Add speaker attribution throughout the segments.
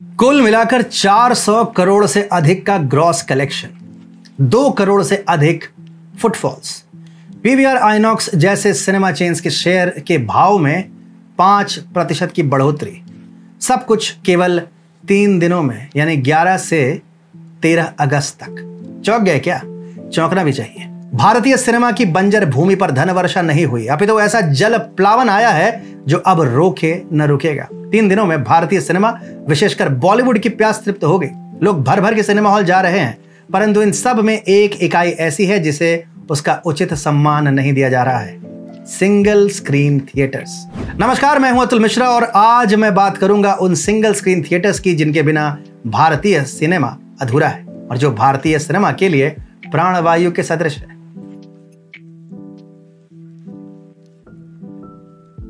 Speaker 1: कुल मिलाकर 400 करोड़ से अधिक का ग्रॉस कलेक्शन, 2 करोड़ से अधिक फुटफॉल्स, पीवीआर आइनॉक्स जैसे सिनेमा चेन्स के शेयर के भाव में 5% की बढ़ोतरी, सब कुछ केवल 3 दिनों में, यानी 11 से 13 अगस्त तक। चौंक गए क्या? चौंकना भी चाहिए। भारतीय सिनेमा की बंजर भूमि पर धन वर्षा नहीं हुई, अभी तो ऐसा जल प्लावन आया है जो अब रोके न रुकेगा। 3 दिनों में भारतीय सिनेमा, विशेषकर बॉलीवुड की प्यास तृप्त हो गई। लोग भर भर के सिनेमा हॉल जा रहे हैं, परंतु इन सब में एक इकाई ऐसी है जिसे उसका उचित सम्मान नहीं दिया जा रहा है, सिंगल स्क्रीन थिएटर्स। नमस्कार, मैं हूं अतुल मिश्रा और आज मैं बात करूंगा उन सिंगल स्क्रीन थिएटर्स की जिनके बिना भारतीय सिनेमा अधूरा है और जो भारतीय सिनेमा के लिए प्राणवायु के सदृश है।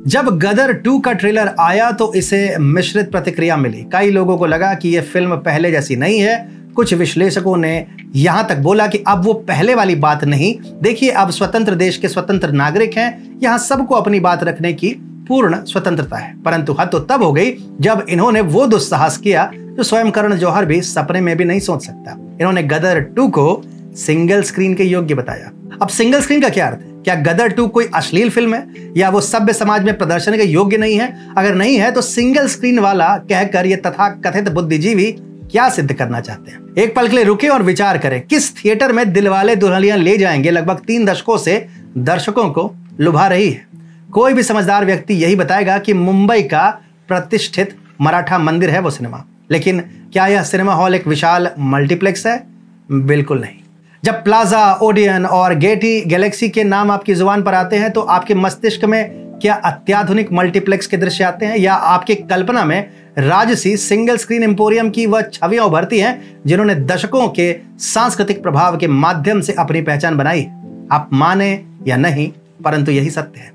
Speaker 1: जब गदर 2 का ट्रेलर आया तो इसे मिश्रित प्रतिक्रिया मिली। कई लोगों को लगा कि यह फिल्म पहले जैसी नहीं है। कुछ विश्लेषकों ने यहां तक बोला कि अब वो पहले वाली बात नहीं, देखिए अब स्वतंत्र देश के स्वतंत्र नागरिक हैं, यहां सबको अपनी बात रखने की पूर्ण स्वतंत्रता है। परंतु हद तो तब हो गई जब इन्होंने वो दुस्साहस किया जो स्वयं करण जौहर भी सपने में भी नहीं सोच सकता। इन्होंने गदर 2 को सिंगल स्क्रीन के योग्य बताया। अब सिंगल स्क्रीन का क्या अर्थ है? क्या गदर 2 कोई अश्लील फिल्म है या वो सभ्य समाज में प्रदर्शन के योग्य नहीं है? अगर नहीं है तो सिंगल स्क्रीन वाला कहकर ये तथाकथित बुद्धिजीवी क्या सिद्ध करना चाहते हैं? एक पल के लिए रुके और विचार करें, किस थिएटर में दिलवाले दुल्हनियां ले जाएंगे लगभग 3 दशकों से दर्शकों को लुभा रही है? कोई भी समझदार व्यक्ति यही बताएगा कि मुंबई का प्रतिष्ठित मराठा मंदिर है वो सिनेमा। लेकिन क्या यह सिनेमा हॉल एक विशाल मल्टीप्लेक्स है? बिल्कुल नहीं। जब प्लाजा, ओडियन और गेटी गैलेक्सी के नाम आपकी जुबान पर आते हैं तो आपके मस्तिष्क में क्या अत्याधुनिक मल्टीप्लेक्स के दृश्य आते हैं या आपकी कल्पना में राजसी सिंगल स्क्रीन एम्पोरियम की वह छवियां उभरती हैं जिन्होंने दशकों के सांस्कृतिक प्रभाव के माध्यम से अपनी पहचान बनाई है? आप माने या नहीं, परंतु यही सत्य है।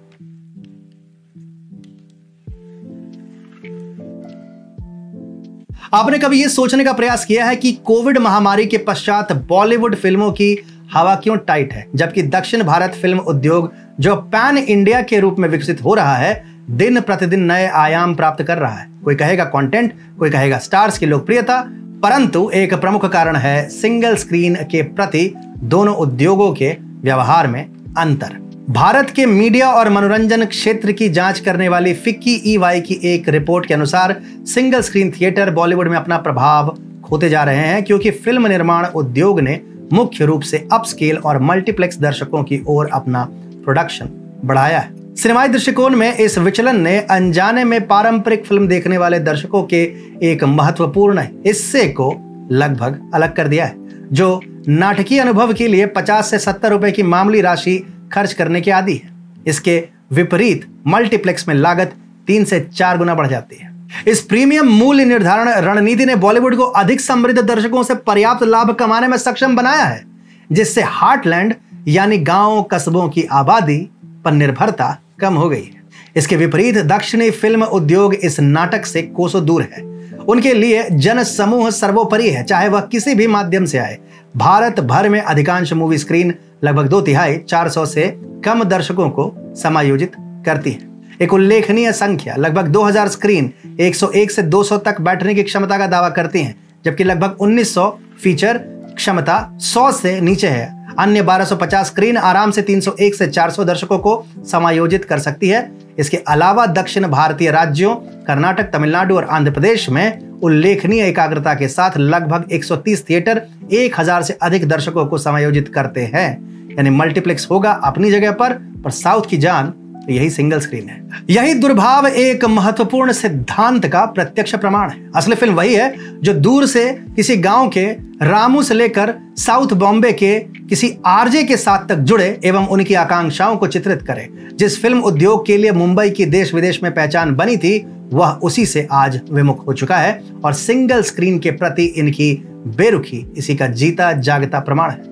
Speaker 1: आपने कभी यह सोचने का प्रयास किया है कि कोविड महामारी के पश्चात बॉलीवुड फिल्मों की हवा क्यों टाइट है, जबकि दक्षिण भारत फिल्म उद्योग जो पैन इंडिया के रूप में विकसित हो रहा है, दिन प्रतिदिन नए आयाम प्राप्त कर रहा है? कोई कहेगा कंटेंट, कोई कहेगा स्टार्स की लोकप्रियता, परंतु एक प्रमुख कारण है सिंगल स्क्रीन के प्रति दोनों उद्योगों के व्यवहार में अंतर। भारत के मीडिया और मनोरंजन क्षेत्र की जांच करने वाली फिक्की EY की एक रिपोर्ट के अनुसार सिंगल स्क्रीन थिएटर बॉलीवुड में अपना प्रभाव खोते जा रहे हैं क्योंकि फिल्म निर्माण उद्योग ने मुख्य रूप से अपस्केल और मल्टीप्लेक्स दर्शकों की ओर अपना प्रोडक्शन बढ़ाया है। सिनेमाई दृष्टिकोण में इस विचलन ने अनजाने में पारंपरिक फिल्म देखने वाले दर्शकों के एक महत्वपूर्ण हिस्से को लगभग अलग कर दिया है, जो नाटकीय अनुभव के लिए 50 से 70 रुपए की मामूली राशि खर्च करने के आदी है। इसके विपरीत मल्टीप्लेक्स में लागत 3 से 4 गुना बढ़ जाती है। इस प्रीमियम मूल्य निर्धारण रणनीति ने बॉलीवुड को अधिक समृद्ध दर्शकों से पर्याप्त लाभ कमाने में सक्षम बनाया है, जिससे हार्टलैंड यानी गांव कस्बों की आबादी पर निर्भरता कम हो गई है। इसके विपरीत दक्षिणी फिल्म उद्योग इस नाटक से कोसों दूर है। उनके लिए जन समूह सर्वोपरि है, चाहे वह किसी भी माध्यम से आए। भारत भर में अधिकांश मूवी स्क्रीन लगभग 2/3 400 से कम दर्शकों को समायोजित करती है। एक उल्लेखनीय संख्या लगभग 2000 स्क्रीन 101 से 200 तक बैठने की क्षमता का दावा करती हैं, जबकि लगभग 1900 फीचर क्षमता 100 से नीचे है। अन्य 1250 स्क्रीन आराम से 301 से 400 दर्शकों को समायोजित कर सकती है। इसके अलावा दक्षिण भारतीय राज्यों कर्नाटक, तमिलनाडु और आंध्र प्रदेश में उल्लेखनीय एकाग्रता के साथ लगभग 130 थिएटर 1000 से अधिक दर्शकों को समायोजित करते हैं। यानी मल्टीप्लेक्स होगा अपनी जगह पर साउथ की जान यही सिंगल स्क्रीन है। यही दुर्भाव एक महत्वपूर्ण सिद्धांत का प्रत्यक्ष प्रमाण है। असली फिल्म वही है जो दूर से किसी गांव के रामू से लेकर साउथ बॉम्बे के किसी आरजे के साथ तक जुड़े एवं उनकी आकांक्षाओं को चित्रित करे। जिस फिल्म उद्योग के लिए मुंबई की देश विदेश में पहचान बनी थी, वह उसी से आज विमुख हो चुका है और सिंगल स्क्रीन के प्रति इनकी बेरुखी इसी का जीता जागता प्रमाण है।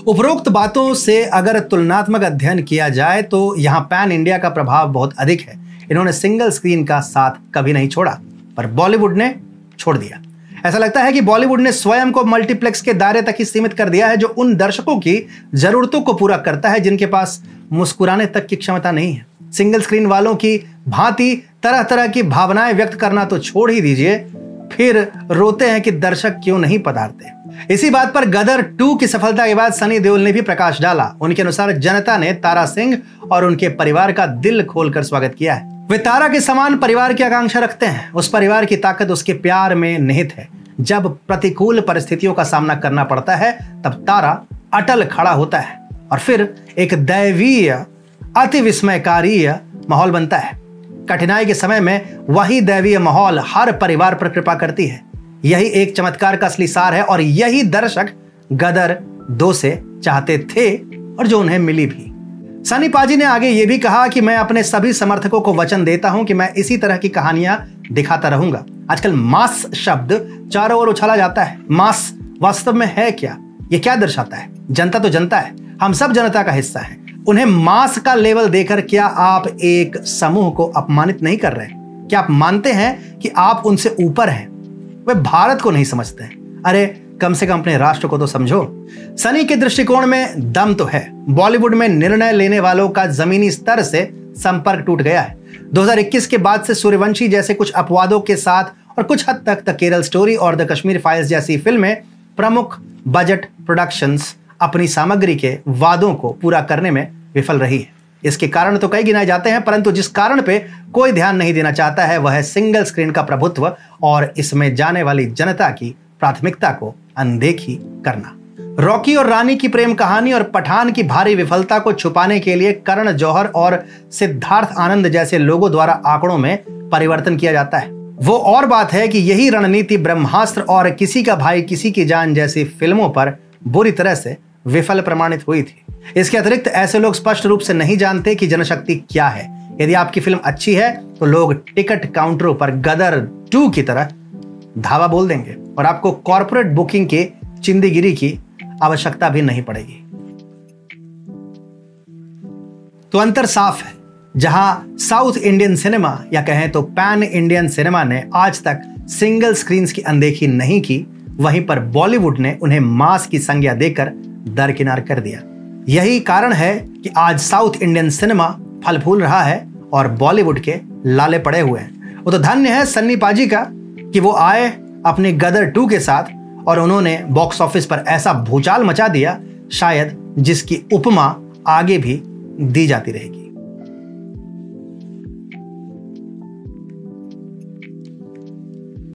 Speaker 1: उपरोक्त बातों से अगर तुलनात्मक अध्ययन किया जाए तो यहां पैन इंडिया का प्रभाव बहुत अधिक है। इन्होंने सिंगल स्क्रीन का साथ कभी नहीं छोड़ा, पर बॉलीवुड ने छोड़ दिया। ऐसा लगता है कि बॉलीवुड ने स्वयं को मल्टीप्लेक्स के दायरे तक ही सीमित कर दिया है, जो उन दर्शकों की जरूरतों को पूरा करता है जिनके पास मुस्कुराने तक की क्षमता नहीं है। सिंगल स्क्रीन वालों की भांति तरह तरह की भावनाएं व्यक्त करना तो छोड़ ही दीजिए, फिर रोते हैं कि दर्शक क्यों नहीं पधारते। इसी बात पर गदर 2 की सफलता के बाद सनी देओल ने भी प्रकाश डाला। उनके अनुसार जनता ने तारा सिंह और उनके परिवार का दिल खोलकर स्वागत किया है। वे तारा के समान परिवार की आकांक्षा रखते हैं। उस परिवार की ताकत उसके प्यार में निहित है। जब प्रतिकूल परिस्थितियों का सामना करना पड़ता है तब तारा अटल खड़ा होता है और फिर एक दैवीय अति विस्मयकारी माहौल बनता है। कठिनाई के समय में वही दैवीय माहौल हर परिवार पर कृपा करती है। यही एक चमत्कार का असली सार है और यही दर्शक गदर 2 से चाहते थे और जो उन्हें मिली भी। सनी पाजी ने आगे ये भी कहा कि मैं अपने सभी समर्थकों को वचन देता हूं कि मैं इसी तरह की कहानियां दिखाता रहूंगा। आजकल मास शब्द चारों ओर उछाला जाता है। मास वास्तव में है क्या? ये क्या दर्शाता है? जनता तो जनता है, हम सब जनता का हिस्सा है। उन्हें मास का लेवल देकर क्या आप एक समूह को अपमानित नहीं कर रहे? क्या आप मानते हैं कि आप उनसे ऊपर हैं? वे भारत को नहीं समझते हैं। अरे कम से कम अपने राष्ट्र को तो समझो। सनी के दृष्टिकोण में दम तो है। बॉलीवुड में निर्णय लेने वालों का जमीनी स्तर से संपर्क टूट गया है। 2021 के बाद से सूर्यवंशी जैसे कुछ अपवादों के साथ और कुछ हद तक द केरल स्टोरी और द कश्मीर फाइल्स जैसी फिल्में प्रमुख बजट प्रोडक्शंस अपनी सामग्री के वादों को पूरा करने में विफल रही है। इसके कारण तो कई गिनाए जाते हैं, परंतु जिस कारण पे कोई ध्यान नहीं देना चाहता है वह है सिंगल स्क्रीन का प्रभुत्व और इसमें जाने वाली जनता की प्राथमिकता को अनदेखी करना। रॉकी और रानी की प्रेम कहानी और पठान की भारी विफलता को छुपाने के लिए करण जौहर और सिद्धार्थ आनंद जैसे लोगों द्वारा आंकड़ों में परिवर्तन किया जाता है। वो और बात है कि यही रणनीति ब्रह्मास्त्र और किसी का भाई किसी की जान जैसी फिल्मों पर बुरी तरह से विफल प्रमाणित हुई थी। इसके अतिरिक्त ऐसे लोग स्पष्ट रूप से नहीं जानते कि जनशक्ति क्या है। यदि आपकी फिल्म अच्छी है तो लोग टिकट काउंटरों पर गदर 2 की तरह धावा बोल देंगे और आपको कॉर्पोरेट बुकिंग के चिंदीगिरी की आवश्यकता भी नहीं पड़ेगी। तो अंतर साफ है। जहां साउथ इंडियन सिनेमा या कहें तो पैन इंडियन सिनेमा ने आज तक सिंगल स्क्रीन्स की अनदेखी नहीं की, वहीं पर बॉलीवुड ने उन्हें मास की संज्ञा देकर दरकिनार कर दिया। यही कारण है कि आज साउथ इंडियन सिनेमा फल फूल रहा है और बॉलीवुड के लाले पड़े हुए हैं। वो तो धन्य है सन्नी पाजी का कि वो आए अपने गदर 2 के साथ और उन्होंने बॉक्स ऑफिस पर ऐसा भूचाल मचा दिया, शायद जिसकी उपमा आगे भी दी जाती रहेगी।